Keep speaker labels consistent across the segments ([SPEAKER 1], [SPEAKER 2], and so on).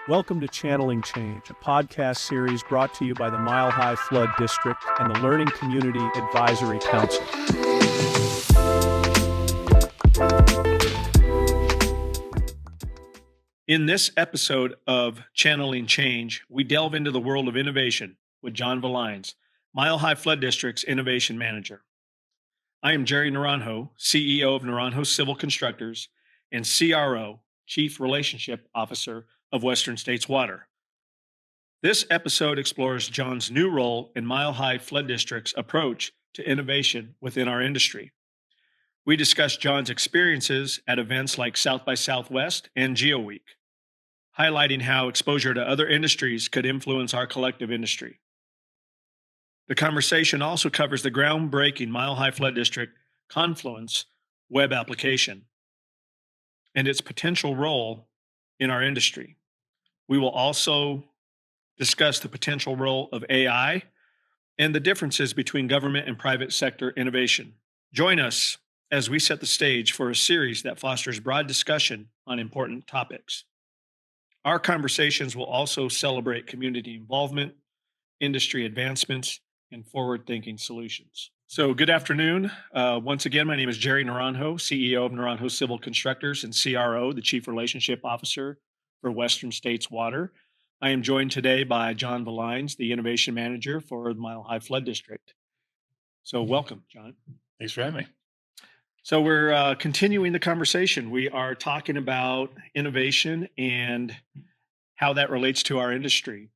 [SPEAKER 1] Welcome to Channeling Change, a podcast series brought to you by the Mile High Flood District and the Learning Community Advisory Council. In this episode of Channeling Change, we delve into the world of innovation with Jon Villines, Mile High Flood District's Innovation Manager. I am Jerry Naranjo, CEO of Naranjo Civil Constructors and CRO, Chief Relationship Officer of Western States Water. This episode explores Jon's new role in Mile High Flood District's approach to innovation within our industry. We discuss Jon's experiences at events like South by Southwest and GeoWeek, highlighting how exposure to other industries could influence our collective industry. The conversation also covers the groundbreaking Mile High Flood District Confluence web application and its potential role in our industry. We will also discuss the potential role of AI and the differences between government and private sector innovation. Join us as we set the stage for a series that fosters broad discussion on important topics. Our conversations will also celebrate community involvement, industry advancements, and forward-thinking solutions. So good afternoon. Once again, my name is Jerry Naranjo, CEO of Naranjo Civil Constructors and CRO, the Chief Relationship Officer for Western States Water. I am joined today by Jon Villines, the Innovation Manager for the Mile High Flood District. So welcome, Jon.
[SPEAKER 2] Thanks for having me.
[SPEAKER 1] So we're continuing the conversation. We are talking about innovation and how that relates to our industry.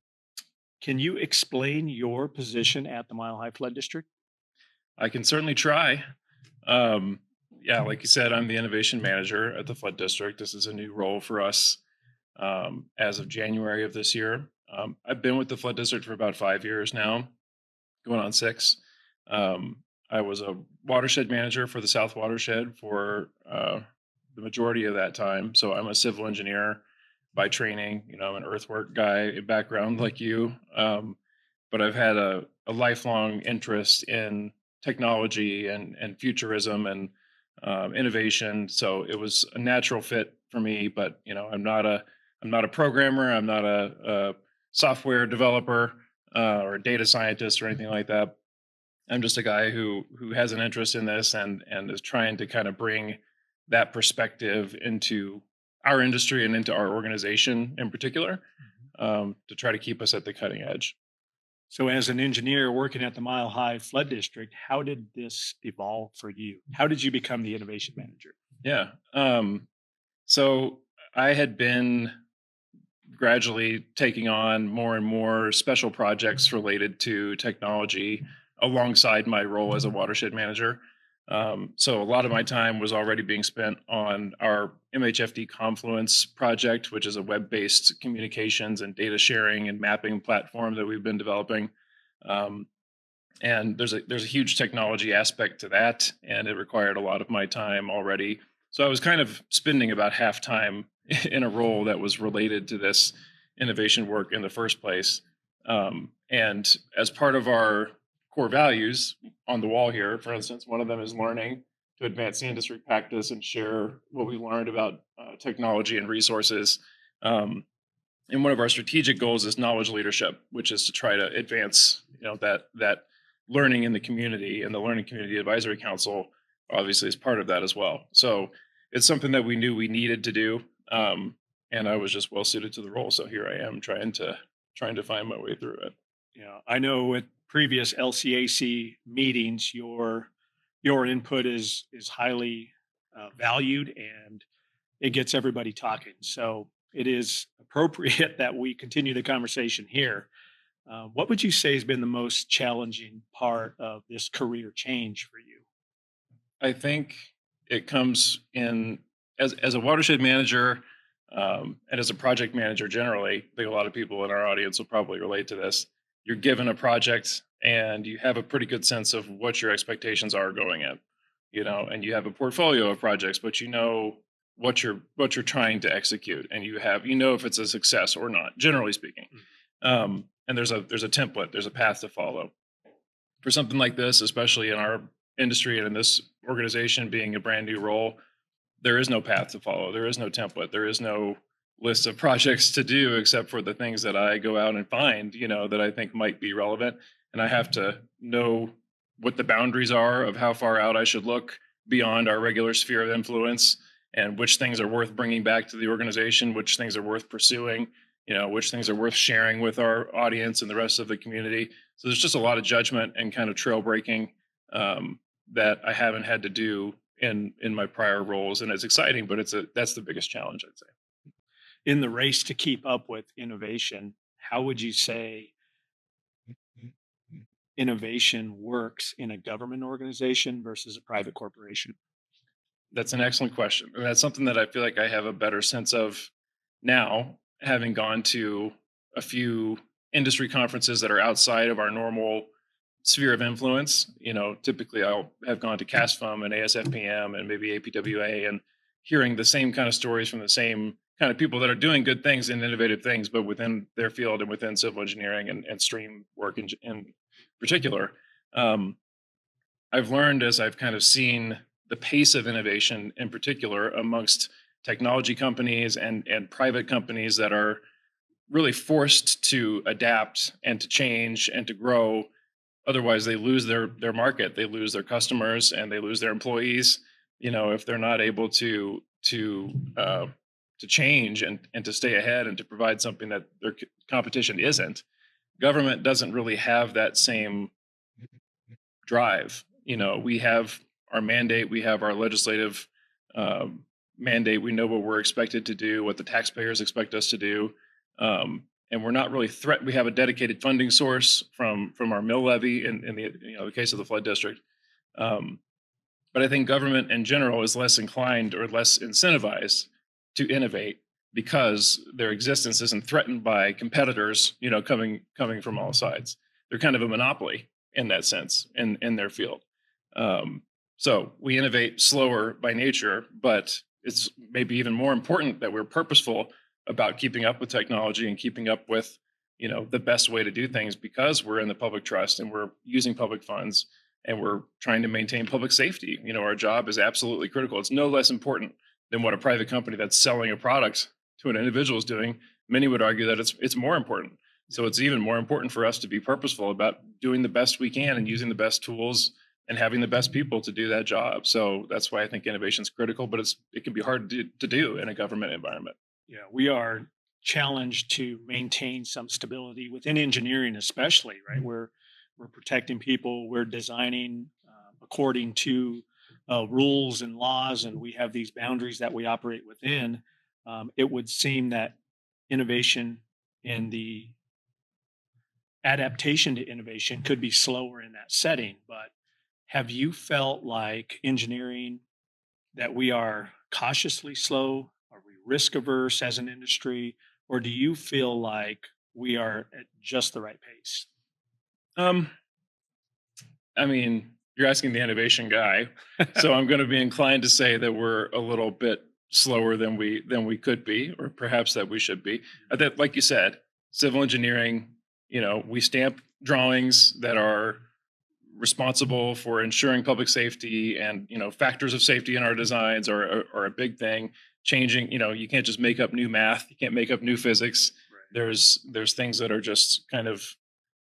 [SPEAKER 1] Can you explain your position at the Mile High Flood District?
[SPEAKER 2] I can certainly try. Like you said, I'm the Innovation Manager at the Flood District. This is a new role for us as of January of this year. I've been with the Flood District for about 5 years now, going on 6. I was a watershed manager for the South Watershed for the majority of that time. So I'm a civil engineer by training. I'm an earthwork guy background like you. But I've had a lifelong interest in technology and futurism and innovation. So it was a natural fit for me. But I'm not a programmer. I'm not a software developer or a data scientist or anything like that. I'm just a guy who has an interest in this and is trying to kind of bring that perspective into our industry and into our organization in particular, to try to keep us at the cutting edge.
[SPEAKER 1] So as an engineer working at the Mile High Flood District, how did this evolve for you? How did you become the Innovation Manager?
[SPEAKER 2] Yeah. So I had been gradually taking on more and more special projects related to technology alongside my role as a watershed manager. So a lot of my time was already being spent on our MHFD Confluence project, which is a web-based communications and data sharing and mapping platform that we've been developing. And there's a huge technology aspect to that, and it required a lot of my time already. So I was kind of spending about half time in a role that was related to this innovation work in the first place. And as part of our core values on the wall here, for instance, one of them is learning to advance the industry practice and share what we learned about technology and resources. And one of our strategic goals is knowledge leadership, which is to try to advance that learning in the community, and the Learning Community Advisory Council obviously is part of that as well. So it's something that we knew we needed to do, and I was just well suited to the role. So here I am trying to find my way through it.
[SPEAKER 1] Yeah, I know with previous LCAC meetings, your input is highly valued, and it gets everybody talking. So it is appropriate that we continue the conversation here. What would you say has been the most challenging part of this career change for you?
[SPEAKER 2] I think it comes in as a watershed manager and as a project manager generally. I think a lot of people in our audience will probably relate to this. You're given a project and you have a pretty good sense of what your expectations are going in, and you have a portfolio of projects, but what you're trying to execute, and if it's a success or not, generally speaking. And there's a template, there's a path to follow. For something like this, especially in our industry and in this organization being a brand new role, there is no path to follow. There is no template. There is no list of projects to do, except for the things that I go out and find, that I think might be relevant. And I have to know what the boundaries are of how far out I should look beyond our regular sphere of influence, and which things are worth bringing back to the organization, which things are worth pursuing, which things are worth sharing with our audience and the rest of the community. So there's just a lot of judgment and kind of trail breaking that I haven't had to do in my prior roles, and it's exciting, but that's the biggest challenge, I'd say.
[SPEAKER 1] In the race to keep up with innovation, how would you say innovation works in a government organization versus a private corporation?
[SPEAKER 2] That's an excellent question. And that's something that I feel like I have a better sense of now, having gone to a few industry conferences that are outside of our normal sphere of influence. Typically I'll have gone to CASFM and ASFPM and maybe APWA, and hearing the same kind of stories from the same kind of people that are doing good things and innovative things, but within their field and within civil engineering and stream work in particular. Um, I've learned, as I've kind of seen the pace of innovation in particular amongst technology companies and private companies that are really forced to adapt and to change and to grow. Otherwise, they lose their market, they lose their customers, and they lose their employees. If they're not able to change and to stay ahead and to provide something that their competition isn't. Government doesn't really have that same drive. We have our mandate, we have our legislative mandate. We know what we're expected to do, what the taxpayers expect us to do, and we're not really threat. We have a dedicated funding source from our mill levy in the case of the flood district. But I think government in general is less inclined or less incentivized to innovate because their existence isn't threatened by competitors, coming from all sides. They're kind of a monopoly in that sense in their field. So we innovate slower by nature, but it's maybe even more important that we're purposeful about keeping up with technology and keeping up with the best way to do things, because we're in the public trust and we're using public funds and we're trying to maintain public safety. Our job is absolutely critical. It's no less important than what a private company that's selling a product to an individual is doing. Many would argue that it's more important. So it's even more important for us to be purposeful about doing the best we can and using the best tools and having the best people to do that job. So that's why I think innovation is critical, but it can be hard to do in a government environment.
[SPEAKER 1] Yeah, we are challenged to maintain some stability within engineering, especially, right? We're protecting people, we're designing according to rules and laws, and we have these boundaries that we operate within. It would seem that innovation and the adaptation to innovation could be slower in that setting. But have you felt like engineering that we are cautiously slow? Are we risk averse as an industry? Or do you feel like we are at just the right pace?
[SPEAKER 2] Um, I mean, you're asking the innovation guy, so I'm going to be inclined to say that we're a little bit slower than we could be, or perhaps that we should be. That, like you said, civil engineering, we stamp drawings that are responsible for ensuring public safety, and factors of safety in our designs are a big thing. Changing, you can't just make up new math, you can't make up new physics.
[SPEAKER 1] Right.
[SPEAKER 2] There's things that are just kind of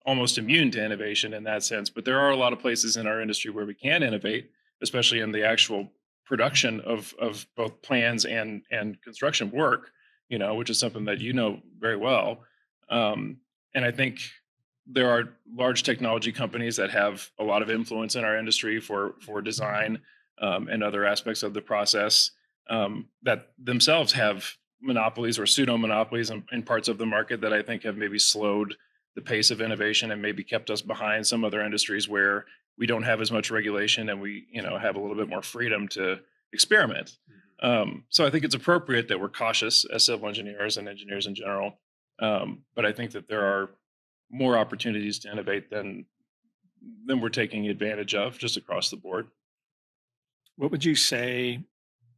[SPEAKER 2] almost immune to innovation in that sense. But there are a lot of places in our industry where we can innovate, especially in the actual production of both plans and construction work, which is something that very well. And I think there are large technology companies that have a lot of influence in our industry for design and other aspects of the process, that themselves have monopolies or pseudo monopolies in parts of the market that I think have maybe slowed the pace of innovation and maybe kept us behind some other industries where we don't have as much regulation and we have a little bit more freedom to experiment. So I think it's appropriate that we're cautious as civil engineers and engineers in general. But I think that there are more opportunities to innovate than we're taking advantage of just across the board.
[SPEAKER 1] What would you say,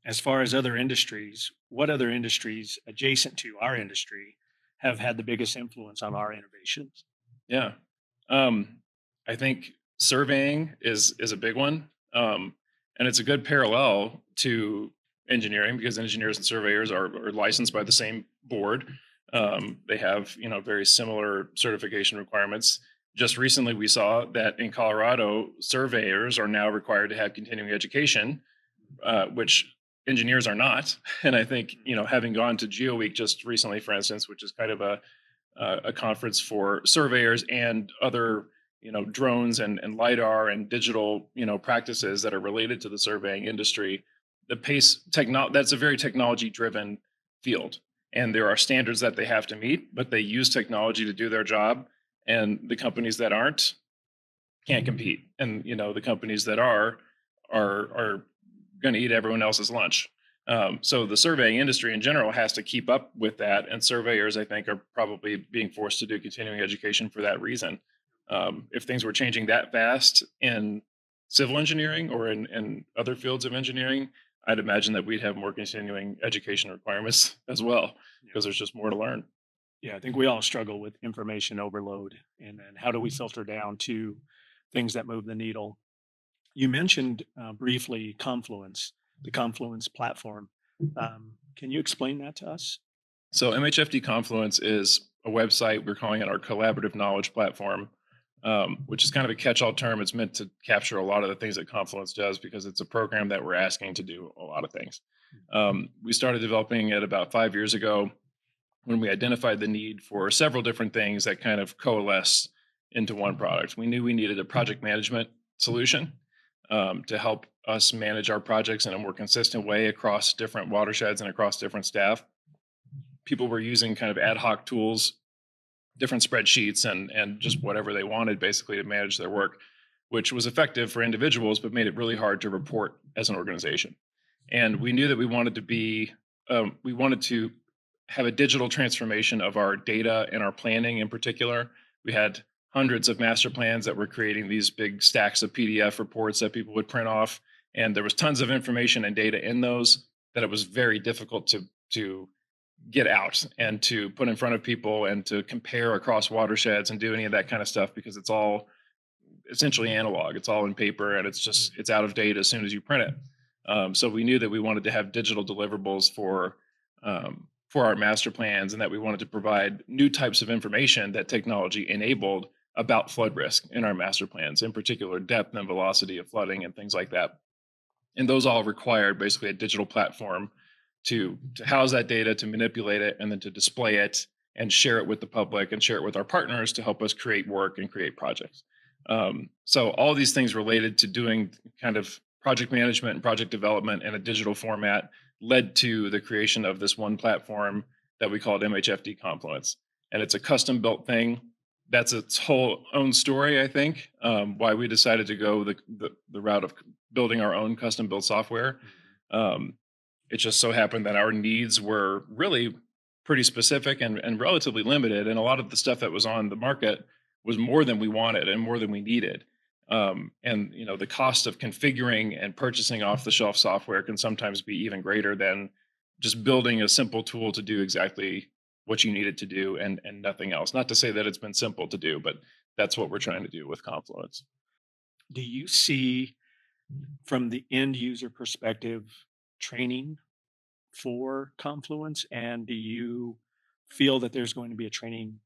[SPEAKER 1] as far as other industries, what other industries adjacent to our industry have had the biggest influence on our innovations?
[SPEAKER 2] Yeah. I think surveying is a big one. And it's a good parallel to engineering because engineers and surveyors are licensed by the same board. They have very similar certification requirements. Just recently, we saw that in Colorado, surveyors are now required to have continuing education, which engineers are not. And I think having gone to GeoWeek just recently, for instance, which is kind of a conference for surveyors and other drones and lidar and digital practices that are related to the surveying industry. The pace that's a very technology driven field, and there are standards that they have to meet, but they use technology to do their job, and the companies that aren't can't compete, and the companies that are going to eat everyone else's lunch. So the surveying industry in general has to keep up with that, and surveyors, I think, are probably being forced to do continuing education for that reason. If things were changing that fast in civil engineering or in other fields of engineering, I'd imagine that we'd have more continuing education requirements as well, because there's just more to learn.
[SPEAKER 1] Yeah, I think we all struggle with information overload. And then how do we filter down to things that move the needle? You mentioned briefly Confluence, the Confluence platform. Can you explain that to us?
[SPEAKER 2] So MHFD Confluence is a website. We're calling it our collaborative knowledge platform, which is kind of a catch-all term. It's meant to capture a lot of the things that Confluence does because it's a program that we're asking to do a lot of things. We started developing it about 5 years ago when we identified the need for several different things that kind of coalesce into one product. We knew we needed a project management solution to help us manage our projects in a more consistent way across different watersheds and across different staff. People were using kind of ad hoc tools, different spreadsheets, and just whatever they wanted basically to manage their work, which was effective for individuals, but made it really hard to report as an organization. And we knew that we wanted to have a digital transformation of our data and our planning in particular. We had hundreds of master plans that were creating these big stacks of PDF reports that people would print off. And there was tons of information and data in those that it was very difficult to get out and to put in front of people and to compare across watersheds and do any of that kind of stuff, because it's all essentially analog. It's all in paper, and it's out of date as soon as you print it. So we knew that we wanted to have digital deliverables for our master plans, and that we wanted to provide new types of information that technology enabled about flood risk in our master plans, in particular depth and velocity of flooding and things like that. And those all required basically a digital platform to house that data, to manipulate it, and then to display it and share it with the public and share it with our partners to help us create work and create projects. So all these things related to doing kind of project management and project development in a digital format led to the creation of this one platform that we called MHFD Confluence. And it's a custom built thing. That's its whole own story, I think, why we decided to go the route of building our own custom built software. It just so happened that our needs were really pretty specific and relatively limited. And a lot of the stuff that was on the market was more than we wanted and more than we needed. And the cost of configuring and purchasing off the shelf software can sometimes be even greater than just building a simple tool to do exactly what you need it to do and nothing else. Not to say that it's been simple to do, but that's what we're trying to do with Confluence.
[SPEAKER 1] Do you see, from the end user perspective, training for Confluence? And do you feel that there's going to be a training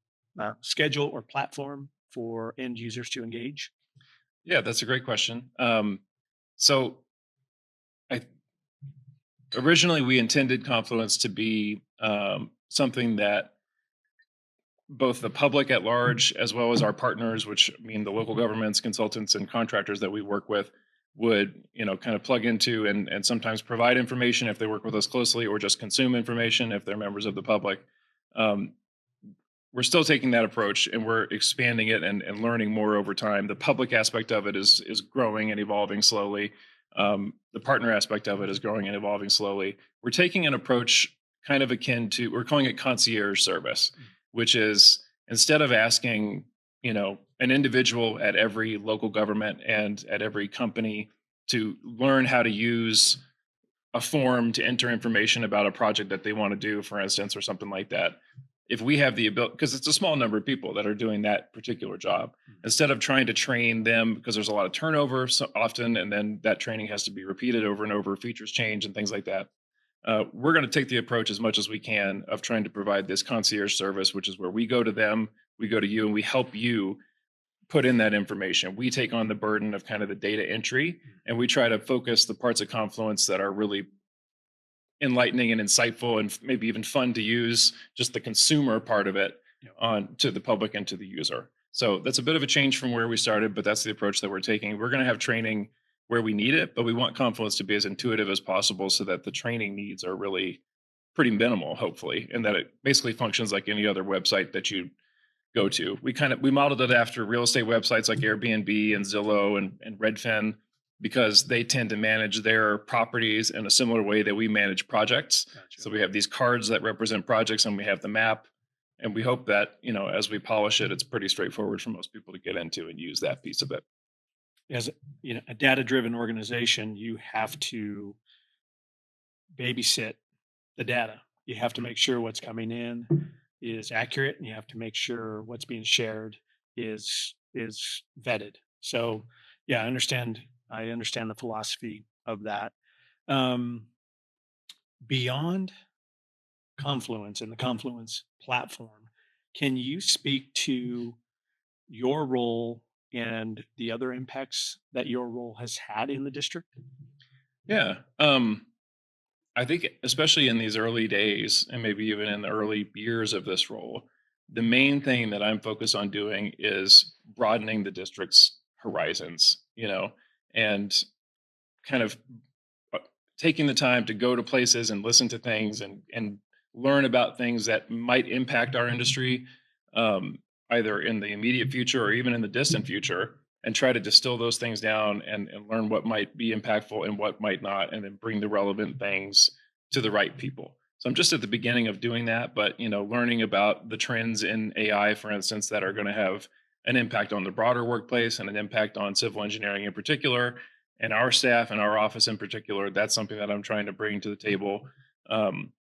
[SPEAKER 1] schedule or platform for end users to engage?
[SPEAKER 2] Yeah, that's a great question. So I originally we intended Confluence to be something that both the public at large, as well as our partners, which mean the local governments, consultants, and contractors that we work with, would kind of plug into and sometimes provide information if they work with us closely, or just consume information if they're members of the public. We're still taking that approach, and we're expanding it and learning more over time. The public aspect of it is growing and evolving slowly. The partner aspect of it is growing and evolving slowly. We're taking an approach kind of akin to, we're calling it concierge service, which is, instead of asking an individual at every local government and at every company to learn how to use a form to enter information about a project that they want to do, for instance, or something like that. If we have the ability, because it's a small number of people that are doing that particular job, instead of trying to train them, because there's a lot of turnover so often, and then that training has to be repeated over and over, features change and things like that. we're going to take the approach as much as we can of trying to provide this concierge service, which is where we go to them, we go to you, and we help you put in that information. We take on the burden of kind of the data entry, and we try to focus the parts of Confluence that are really enlightening and insightful and maybe even fun to use, just the consumer part of it, on to the public and to the user. So that's a bit of a change from where we started, but that's the approach that we're taking. We're going to have training where we need it, but we want Confluence to be as intuitive as possible so that the training needs are really pretty minimal, hopefully, and that it basically functions like any other website that you go to. We modeled it after real estate websites like Airbnb and Zillow and Redfin, because they tend to manage their properties in a similar way that we manage projects.
[SPEAKER 1] Gotcha.
[SPEAKER 2] So we have these cards that represent projects, and we have the map. And we hope that, as we polish it, it's pretty straightforward for most people to get into and use that piece of it.
[SPEAKER 1] As a data-driven organization, you have to babysit the data. You have to make sure what's coming in is accurate, and you have to make sure what's being shared is vetted. So, yeah, I understand the philosophy of that. Um, Beyond Confluence and the Confluence platform, can you speak to your role and the other impacts that your role has had in the district?
[SPEAKER 2] Yeah. I think, especially in these early days, and maybe even in the early years of this role, the main thing that I'm focused on doing is broadening the district's horizons, and kind of uh, taking the time to go to places and listen to things and learn about things that might impact our industry, um, either in the immediate future or even in the distant future, and try to distill those things down and learn what might be impactful and what might not, and then bring the relevant things to the right people. So I'm just at the beginning of doing that, but learning about the trends in AI, for instance, that are going to have an impact on the broader workplace and an impact on civil engineering in particular, and our staff and our office in particular. That's something that I'm trying to bring to the table. Um,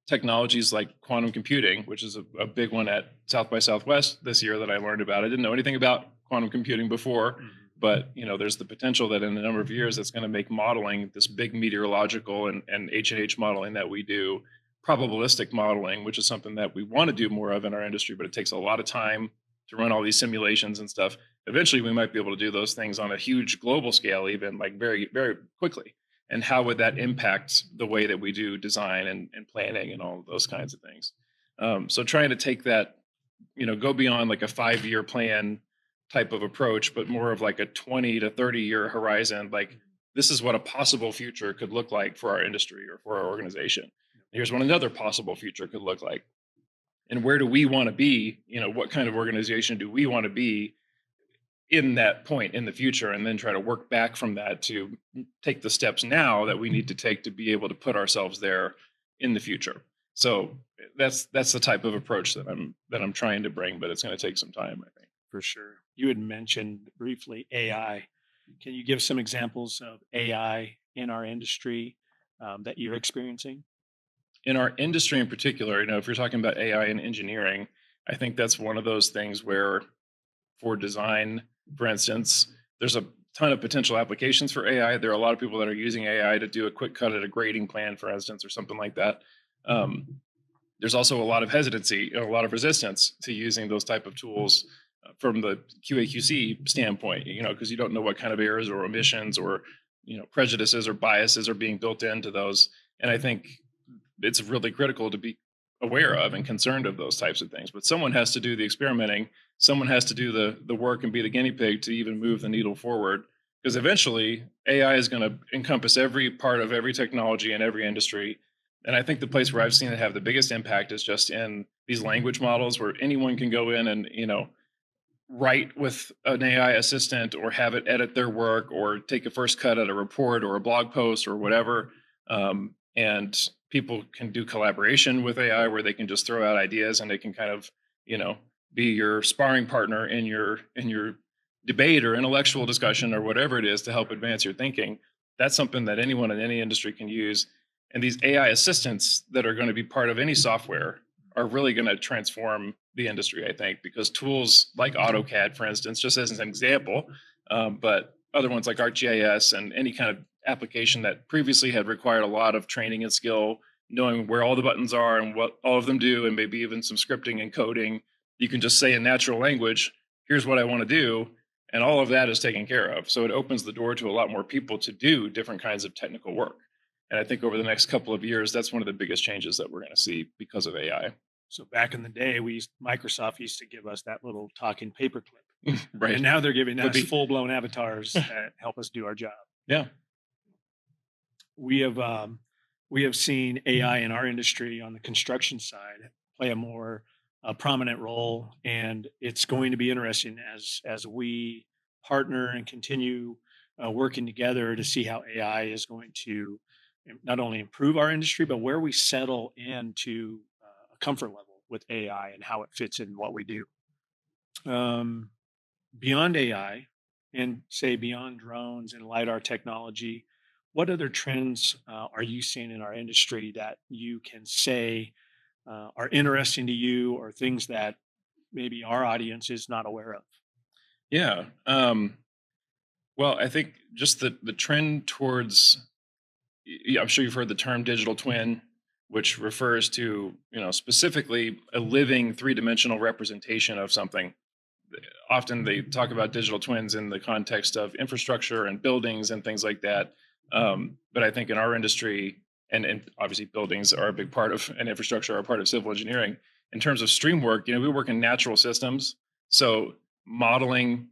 [SPEAKER 2] Technologies like quantum computing, which is a big one at South by Southwest this year that I learned about. I didn't know anything about quantum computing before, but there's the potential that in a number of years it's going to make modeling, this big meteorological and H&H modeling that we do, probabilistic modeling, which is something that we want to do more of in our industry, but it takes a lot of time to run all these simulations and stuff. Eventually we might be able to do those things on a huge global scale, even like very, very quickly. And how would that impact the way that we do design and planning and all of those kinds of things? So trying to take that, go beyond like a 5-year plan type of approach, but more of like a 20 to 30-year horizon. Like, this is what a possible future could look like for our industry or for our organization. Here's what another possible future could look like. And where do we want to be? What kind of organization do we want to be in that point in the future, and then try to work back from that to take the steps now that we need to take to be able to put ourselves there in the future. So that's the type of approach that I'm trying to bring, but it's going to take some time, I think.
[SPEAKER 1] For sure. You had mentioned briefly AI. Can you give some examples of AI in our industry that you're experiencing?
[SPEAKER 2] In our industry in particular, if you're talking about AI and engineering, I think that's one of those things where, for design, for instance, there's a ton of potential applications for AI. There are a lot of people that are using AI to do a quick cut at a grading plan, for instance, or something like that. There's also a lot of hesitancy, a lot of resistance to using those type of tools from the QA/QC standpoint, because you don't know what kind of errors or omissions or prejudices or biases are being built into those. And I think it's really critical to be aware of and concerned of those types of things. But someone has to do the experimenting. Someone has to do the work and be the guinea pig to even move the needle forward. Because eventually AI is going to encompass every part of every technology in every industry. And I think the place where I've seen it have the biggest impact is just in these language models, where anyone can go in and, write with an AI assistant or have it edit their work or take a first cut at a report or a blog post or whatever. And people can do collaboration with AI, where they can just throw out ideas and they can kind of, be your sparring partner in your debate or intellectual discussion or whatever it is to help advance your thinking. That's something that anyone in any industry can use. And these AI assistants that are going to be part of any software are really going to transform the industry, I think, because tools like AutoCAD, for instance, just as an example, but other ones like ArcGIS and any kind of application that previously had required a lot of training and skill, knowing where all the buttons are and what all of them do, and maybe even some scripting and coding. You can just say in natural language, here's what I want to do. And all of that is taken care of. So it opens the door to a lot more people to do different kinds of technical work. And I think over the next couple of years, that's one of the biggest changes that we're going to see because of AI.
[SPEAKER 1] So back in the day, Microsoft used to give us that little talking paperclip,
[SPEAKER 2] Right.
[SPEAKER 1] and now they're giving
[SPEAKER 2] Could
[SPEAKER 1] us
[SPEAKER 2] be.
[SPEAKER 1] full-blown avatars that help us do our job.
[SPEAKER 2] Yeah.
[SPEAKER 1] We have seen AI in our industry on the construction side play a more prominent role, and it's going to be interesting as we partner and continue working together to see how AI is going to not only improve our industry, but where we settle into a comfort level with AI and how it fits in what we do. Um, Beyond AI and say beyond drones and LiDAR technology, what other trends are you seeing in our industry that you can say are interesting to you or things that maybe our audience is not aware of?
[SPEAKER 2] Yeah. Well, I think just the trend towards, I'm sure you've heard the term digital twin, which refers to, specifically a living three-dimensional representation of something. Often they talk about digital twins in the context of infrastructure and buildings and things like that. But I think in our industry, and obviously buildings are a big part of, and infrastructure are a part of civil engineering. In terms of stream work, we work in natural systems. So modeling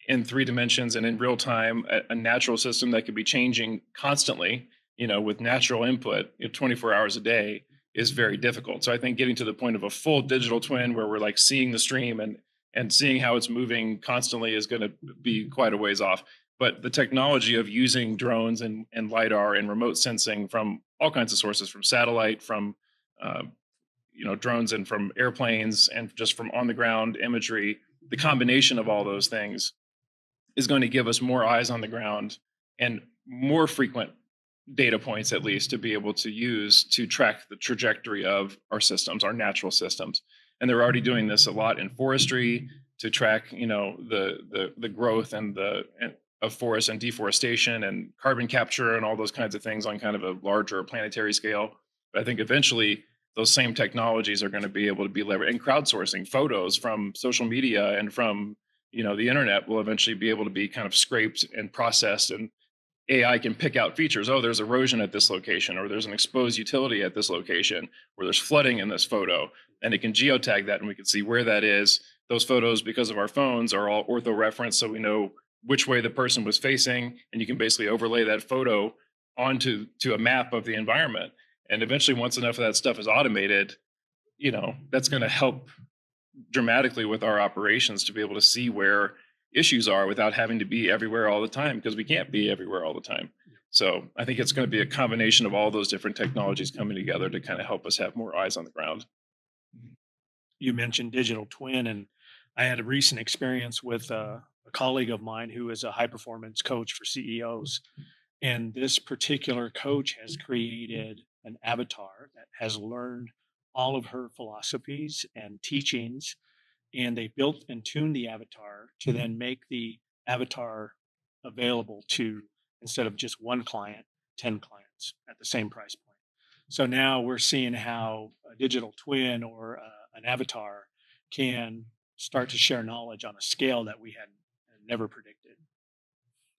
[SPEAKER 2] in three dimensions and in real time, a natural system that could be changing constantly, with natural input, 24 hours a day is very difficult. So I think getting to the point of a full digital twin where we're like seeing the stream and seeing how it's moving constantly is going to be quite a ways off. But the technology of using drones and LiDAR and remote sensing from all kinds of sources, from satellite, from drones and from airplanes and just from on the ground imagery, the combination of all those things is going to give us more eyes on the ground and more frequent data points, at least, to be able to use to track the trajectory of our systems, our natural systems. And they're already doing this a lot in forestry to track, the growth and of forest and deforestation and carbon capture and all those kinds of things on kind of a larger planetary scale. But I think eventually those same technologies are going to be able to be leveraged, and crowdsourcing photos from social media and from the internet will eventually be able to be kind of scraped and processed, and AI can pick out features. Oh, there's erosion at this location, or there's an exposed utility at this location, or there's flooding in this photo, and it can geotag that, and we can see where that is. Those photos, because of our phones, are all ortho-referenced, so we know which way the person was facing, and you can basically overlay that photo onto a map of the environment. And eventually, once enough of that stuff is automated, that's going to help dramatically with our operations to be able to see where issues are without having to be everywhere all the time, because we can't be everywhere all the time. So I think it's going to be a combination of all those different technologies coming together to kind of help us have more eyes on the ground.
[SPEAKER 1] You mentioned digital twin, and I had a recent experience with a colleague of mine who is a high performance coach for CEOs. And this particular coach has created an avatar that has learned all of her philosophies and teachings, and they built and tuned the avatar to then make the avatar available to, instead of just one client, 10 clients at the same price point. So now we're seeing how a digital twin or an avatar can start to share knowledge on a scale that we had never predicted.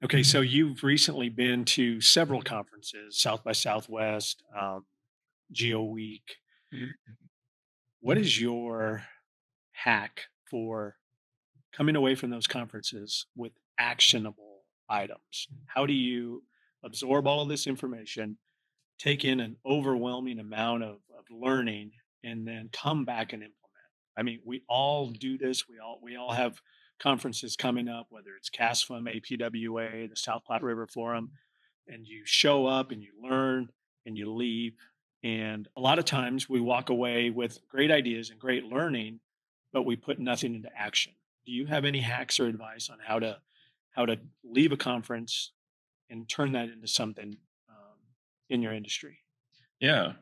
[SPEAKER 1] Okay, so you've recently been to several conferences, South by Southwest, GeoWeek. What is your hack for coming away from those conferences with actionable items? How do you absorb all of this information, take in an overwhelming amount of learning, and then come back and implement? I mean, we all do this. We all have conferences coming up, whether it's CASFM, APWA, the South Platte River Forum, and you show up and you learn and you leave. And a lot of times we walk away with great ideas and great learning, but we put nothing into action. Do you have any hacks or advice on how to leave a conference and turn that into something in your industry?
[SPEAKER 2] Yeah.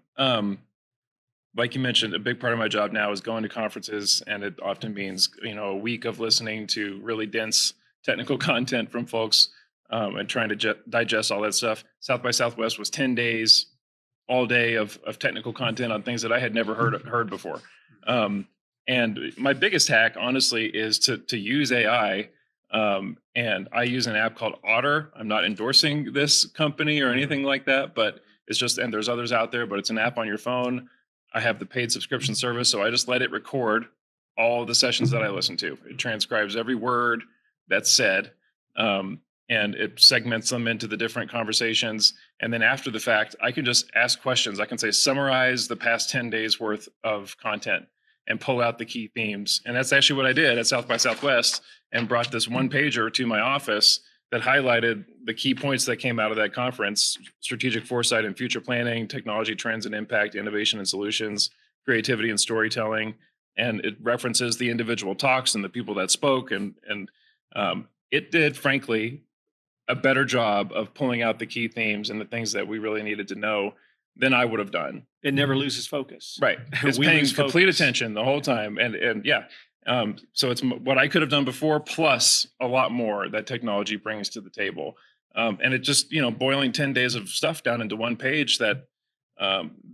[SPEAKER 2] Like you mentioned, a big part of my job now is going to conferences, and it often means, a week of listening to really dense technical content from folks and trying to digest all that stuff. South by Southwest was 10 days, all day of technical content on things that I had never heard before. And my biggest hack, honestly, is to use AI. And I use an app called Otter. I'm not endorsing this company or anything like that, but it's just, and there's others out there, but it's an app on your phone. I have the paid subscription service, so I just let it record all the sessions that I listen to. It transcribes every word that's said, and it segments them into the different conversations. And then after the fact, I can just ask questions. I can say, summarize the past 10 days worth of content and pull out the key themes. And that's actually what I did at South by Southwest, and brought this one pager to my office that highlighted the key points that came out of that conference: strategic foresight and future planning, technology trends and impact, innovation and solutions, creativity and storytelling. And it references the individual talks and the people that spoke. And it did, frankly, a better job of pulling out the key themes and the things that we really needed to know than I would have done.
[SPEAKER 1] It never loses focus.
[SPEAKER 2] Right. It's
[SPEAKER 1] We
[SPEAKER 2] paying
[SPEAKER 1] lose
[SPEAKER 2] complete
[SPEAKER 1] focus.
[SPEAKER 2] attention the whole time. And yeah. So it's what I could have done before, plus a lot more that technology brings to the table. And it just, boiling 10 days of stuff down into one page, that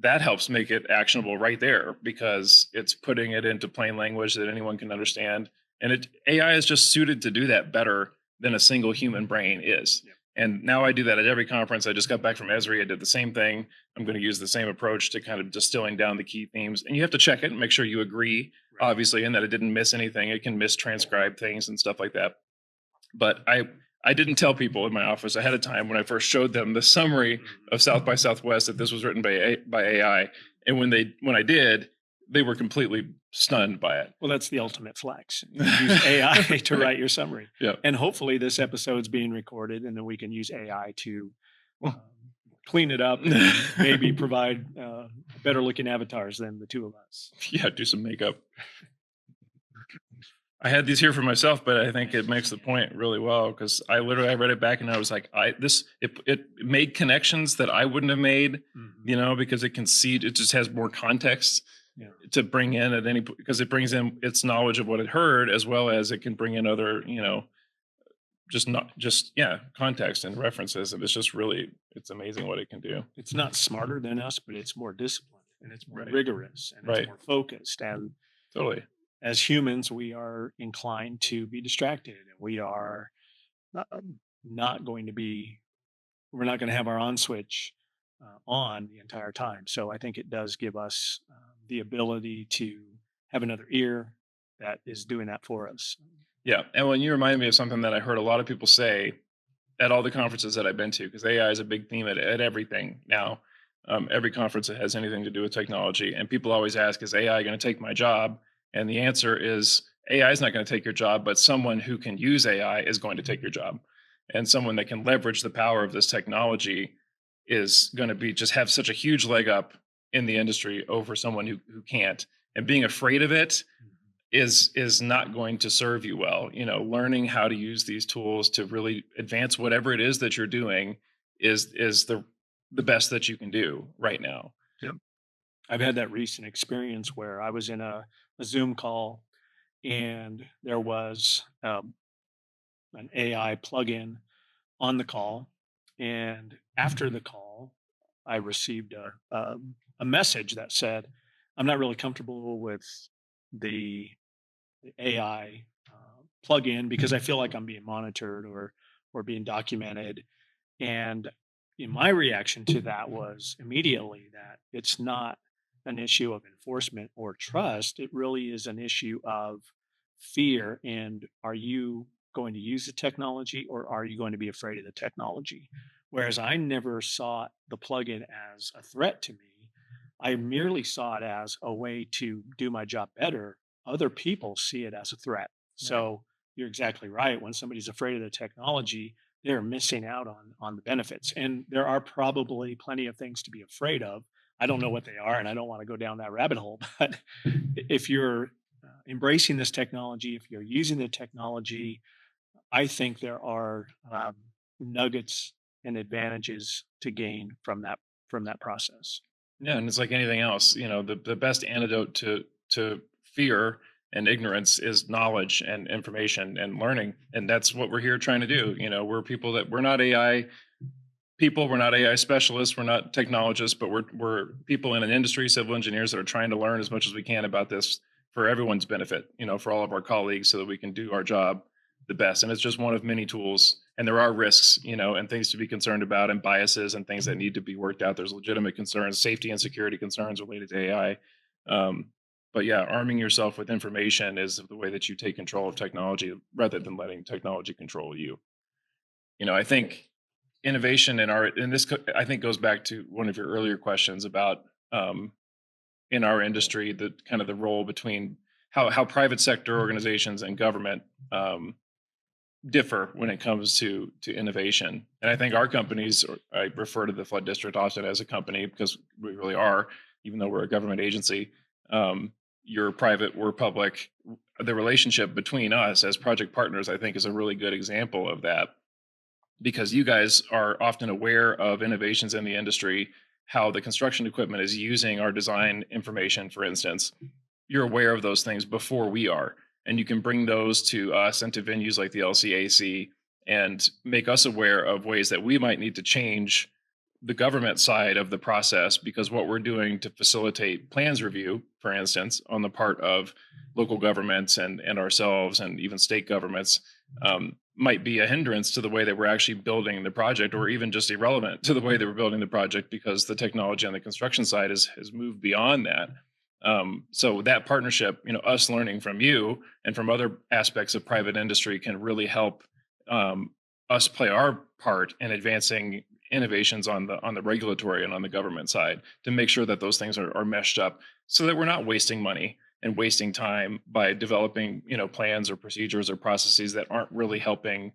[SPEAKER 2] helps make it actionable right there, because it's putting it into plain language that anyone can understand. And AI is just suited to do that better than a single human brain is.
[SPEAKER 1] Yep.
[SPEAKER 2] And now I do that at every conference. I just got back from Esri. I did the same thing. I'm going to use the same approach to kind of distilling down the key themes. And you have to check it and make sure you agree, obviously, and that it didn't miss anything. It can mistranscribe things and stuff like that. But I didn't tell people in my office ahead of time when I first showed them the summary of South by Southwest that this was written by AI. And when I did, they were completely stunned by it.
[SPEAKER 1] Well, that's the ultimate flex. You use AI to write your summary.
[SPEAKER 2] Yeah.
[SPEAKER 1] And hopefully this episode's being recorded, and then we can use AI to clean it up and maybe provide better looking avatars than the two of us.
[SPEAKER 2] Yeah, do some makeup. I had these here for myself, but I think it makes the point really well, because I read it back and I was like, it made connections that I wouldn't have made, because it just has more context to bring in at any, because it brings in its knowledge of what it heard, as well as it can bring in other, context and references. And it's amazing what it can do.
[SPEAKER 1] It's not smarter than us, but it's more disciplined, and it's more
[SPEAKER 2] Right.
[SPEAKER 1] rigorous, and it's more focused. And
[SPEAKER 2] Totally.
[SPEAKER 1] as humans, we are inclined to be distracted, and we are not going to be, we're not going to have our on switch on the entire time. So I think it does give us the ability to have another ear that is doing that for us.
[SPEAKER 2] Yeah. And when you reminded me of something that I heard a lot of people say at all the conferences that I've been to, because AI is a big theme at everything now. Every conference that has anything to do with technology. And people always ask, is AI going to take my job? And the answer is, AI is not going to take your job, but someone who can use AI is going to take your job. And someone that can leverage the power of this technology is going to just have such a huge leg up in the industry over someone who can't. And being afraid of it is not going to serve you well. Learning how to use these tools to really advance whatever it is that you're doing is the best that you can do right now.
[SPEAKER 1] Yep. I've had that recent experience where I was in a Zoom call, and there was an AI plugin on the call. And after the call, I received a message that said, I'm not really comfortable with the AI plugin, because I feel like I'm being monitored or being documented. And my reaction to that was immediately that it's not an issue of enforcement or trust. It really is an issue of fear. And are you going to use the technology, or are you going to be afraid of the technology? Whereas I never saw the plugin as a threat to me. I merely saw it as a way to do my job better. Other people see it as a threat. So you're exactly right. When somebody's afraid of the technology, they're missing out on the benefits. And there are probably plenty of things to be afraid of. I don't know what they are, and I don't want to go down that rabbit hole. But if you're embracing this technology, if you're using the technology, I think there are nuggets and advantages to gain from that process.
[SPEAKER 2] Yeah, and it's like anything else. The best antidote to fear and ignorance is knowledge and information and learning. And that's what we're here trying to do. We're people that we're not AI people, we're not AI specialists, we're not technologists, but we're people in an industry, civil engineers that are trying to learn as much as we can about this for everyone's benefit, for all of our colleagues so that we can do our job the best. And it's just one of many tools. And there are risks, and things to be concerned about and biases and things that need to be worked out. There's legitimate concerns, safety and security concerns related to AI. But yeah, arming yourself with information is the way that you take control of technology rather than letting technology control you. I think innovation I think goes back to one of your earlier questions about um, in our industry, the kind of the role between how private sector organizations and government differ when it comes to innovation. And I think our companies, or I refer to the flood district often as a company because we really are, even though we're a government agency. You're private, we're public. The relationship between us as project partners, I think, is a really good example of that, because you guys are often aware of innovations in the industry, how the construction equipment is using our design information, for instance. You're aware of those things before we are, and you can bring those to us and to venues like the LCAC and make us aware of ways that we might need to change the government side of the process, because what we're doing to facilitate plans review, for instance, on the part of local governments and ourselves and even state governments, might be a hindrance to the way that we're actually building the project, or even just irrelevant to the way that we're building the project, because the technology on the construction side has moved beyond that. So that partnership, us learning from you and from other aspects of private industry, can really help us play our part in advancing innovations on the regulatory and on the government side, to make sure that those things are meshed up, so that we're not wasting money and wasting time by developing plans or procedures or processes that aren't really helping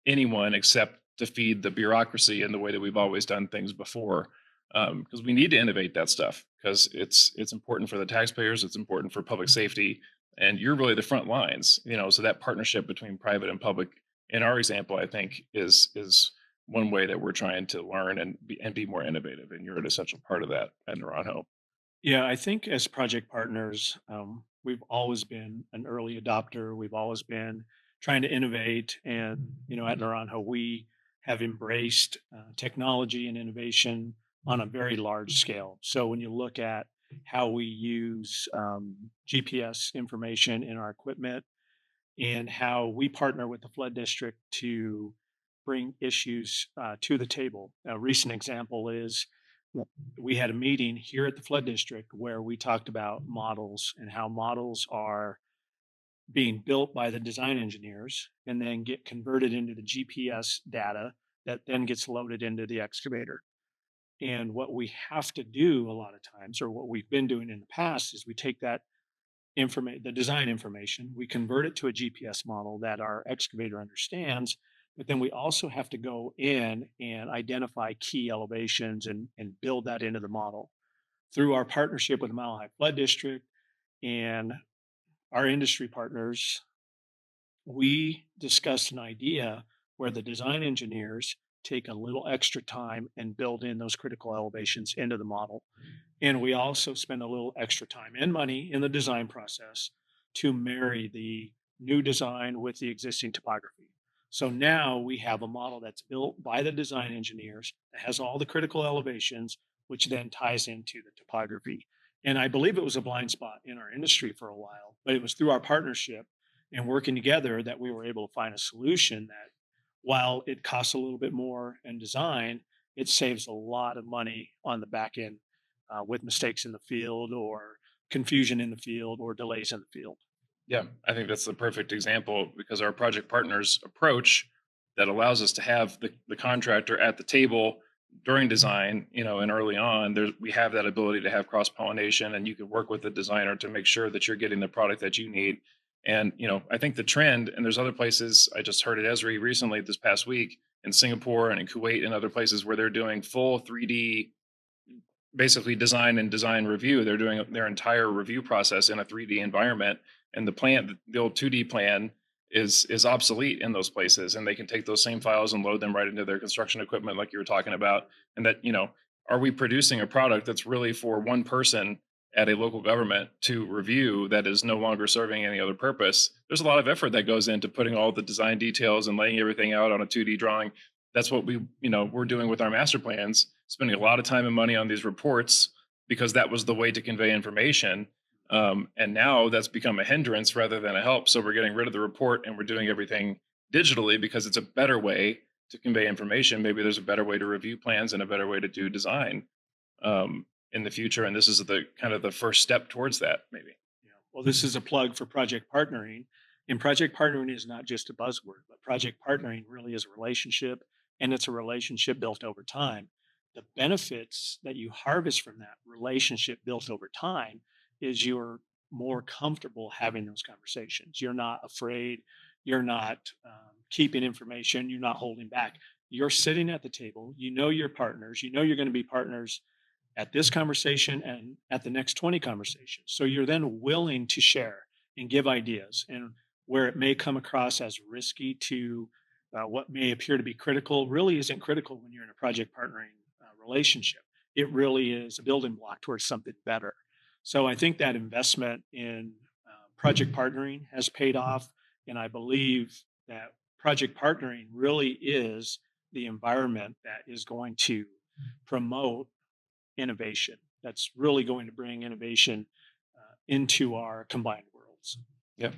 [SPEAKER 2] anyone except to feed the bureaucracy in the way that we've always done things before. Because we need to innovate that stuff, because it's important for the taxpayers, it's important for public safety, and you're really the front lines. So that partnership between private and public, in our example, I think is one way that we're trying to learn and be more innovative, and you're an essential part of that at Naranjo.
[SPEAKER 1] Yeah, I think as project partners, we've always been an early adopter. We've always been trying to innovate. And, at Naranjo, we have embraced technology and innovation on a very large scale. So when you look at how we use GPS information in our equipment and how we partner with the flood district to bring issues to the table. A recent example is we had a meeting here at the flood district where we talked about models and how models are being built by the design engineers and then get converted into the GPS data that then gets loaded into the excavator. And what we have to do a lot of times, or what we've been doing in the past, is we take that the design information, we convert it to a GPS model that our excavator understands, but then we also have to go in and identify key elevations and build that into the model. Through our partnership with the Mile High Flood District and our industry partners, we discussed an idea where the design engineers take a little extra time and build in those critical elevations into the model. And we also spend a little extra time and money in the design process to marry the new design with the existing topography. So now we have a model that's built by the design engineers that has all the critical elevations, which then ties into the topography. And I believe it was a blind spot in our industry for a while, but it was through our partnership and working together that we were able to find a solution that, while it costs a little bit more in design, it saves a lot of money on the back end with mistakes in the field or confusion in the field or delays in the field.
[SPEAKER 2] Yeah, I think that's the perfect example, because our project partners approach that allows us to have the contractor at the table during design, and early on, we have that ability to have cross pollination, and you can work with the designer to make sure that you're getting the product that you need. And I think the trend, and there's other places. I just heard at Esri recently this past week in Singapore and in Kuwait and other places where they're doing full 3D, basically design and design review. They're doing their entire review process in a 3D environment, and the old 2D plan is obsolete in those places, and they can take those same files and load them right into their construction equipment, like you were talking about. And that, are we producing a product that's really for one person at a local government to review that is no longer serving any other purpose, there's a lot of effort that goes into putting all the design details and laying everything out on a 2D drawing. That's what we're doing with our master plans, spending a lot of time and money on these reports because that was the way to convey information. And now that's become a hindrance rather than a help. So we're getting rid of the report and we're doing everything digitally because it's a better way to convey information. Maybe there's a better way to review plans and a better way to do design in the future. And this is the kind of the first step towards that, maybe.
[SPEAKER 1] Yeah. Well, this is a plug for project partnering. And project partnering is not just a buzzword, but project partnering really is a relationship, and it's a relationship built over time. The benefits that you harvest from that relationship built over time is you're more comfortable having those conversations. You're not afraid. You're not keeping information. You're not holding back. You're sitting at the table. You know your partners. You know you're going to be partners at this conversation and at the next 20 conversations. So you're then willing to share and give ideas. And where it may come across as risky to what may appear to be critical really isn't critical when you're in a project partnering relationship. It really is a building block towards something better. So I think that investment in project partnering has paid off. And I believe that project partnering really is the environment that is going to promote innovation. That's really going to bring innovation into our combined worlds.
[SPEAKER 2] Yep.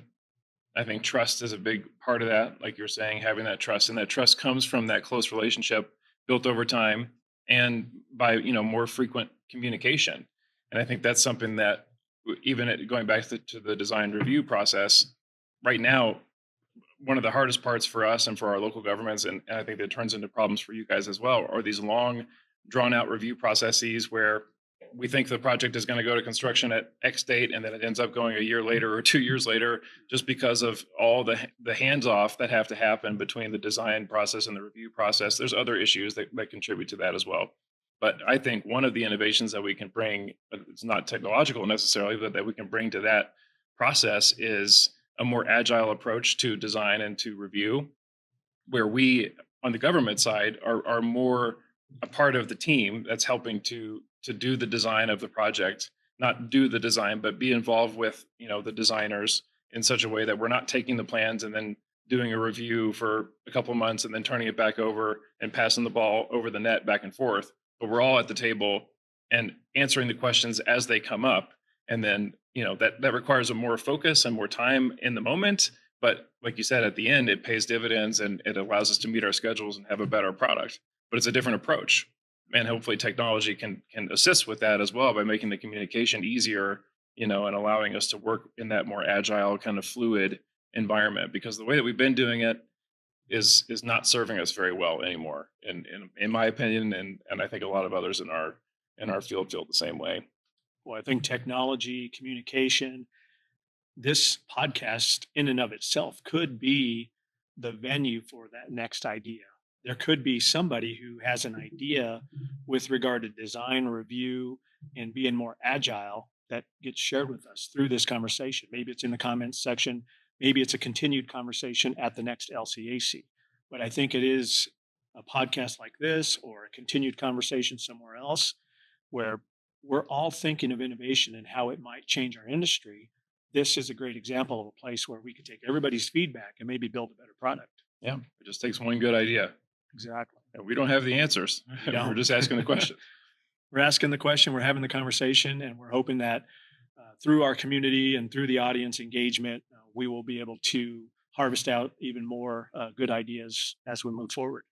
[SPEAKER 2] I think trust is a big part of that. Like you're saying, having that trust, and that trust comes from that close relationship built over time and by more frequent communication. And I think that's something that even going back to the design review process, right now, one of the hardest parts for us and for our local governments, and I think that turns into problems for you guys as well, are these long, drawn out review processes where we think the project is going to go to construction at X date, and then it ends up going a year later or 2 years later, just because of all the hands off that have to happen between the design process and the review process. There's other issues that contribute to that as well. But I think one of the innovations that we can bring, it's not technological necessarily, but that we can bring to that process is a more agile approach to design and to review, where we on the government side are more a part of the team that's helping to do the design of the project, not do the design, but be involved with the designers in such a way that we're not taking the plans and then doing a review for a couple of months and then turning it back over and passing the ball over the net back and forth. But we're all at the table and answering the questions as they come up. And then, that requires a more focus and more time in the moment. But like you said, at the end, it pays dividends and it allows us to meet our schedules and have a better product. But it's a different approach. And hopefully technology can assist with that as well by making the communication easier, and allowing us to work in that more agile, kind of fluid environment. Because the way that we've been doing it is not serving us very well anymore, in my opinion, and I think a lot of others in our field feel the same way.
[SPEAKER 1] Well, I think technology, communication, this podcast in and of itself could be the venue for that next idea. There could be somebody who has an idea with regard to design, review, and being more agile that gets shared with us through this conversation. Maybe it's in the comments section. Maybe it's a continued conversation at the next LCAC. But I think it is a podcast like this or a continued conversation somewhere else where we're all thinking of innovation and how it might change our industry. This is a great example of a place where we could take everybody's feedback and maybe build a better product.
[SPEAKER 2] Yeah, it just takes one good idea.
[SPEAKER 1] Exactly.
[SPEAKER 2] And we don't have the answers. We're just asking the question.
[SPEAKER 1] We're asking the question, we're having the conversation, and we're hoping that through our community and through the audience engagement, we will be able to harvest out even more good ideas as we move forward.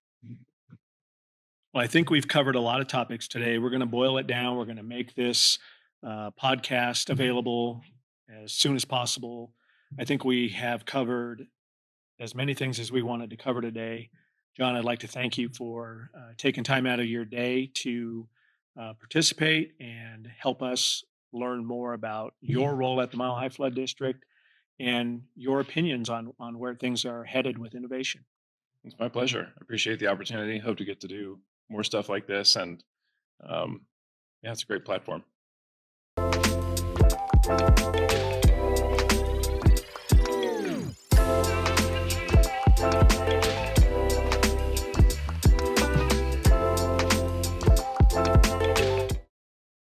[SPEAKER 1] Well, I think we've covered a lot of topics today. We're going to boil it down. We're going to make this podcast available as soon as possible. I think we have covered as many things as we wanted to cover today. Jon, I'd like to thank you for taking time out of your day to participate and help us learn more about your role at the Mile High Flood District and your opinions on where things are headed with innovation.
[SPEAKER 2] It's my pleasure. I appreciate the opportunity. Hope to get to do more stuff like this. And yeah, it's a great platform.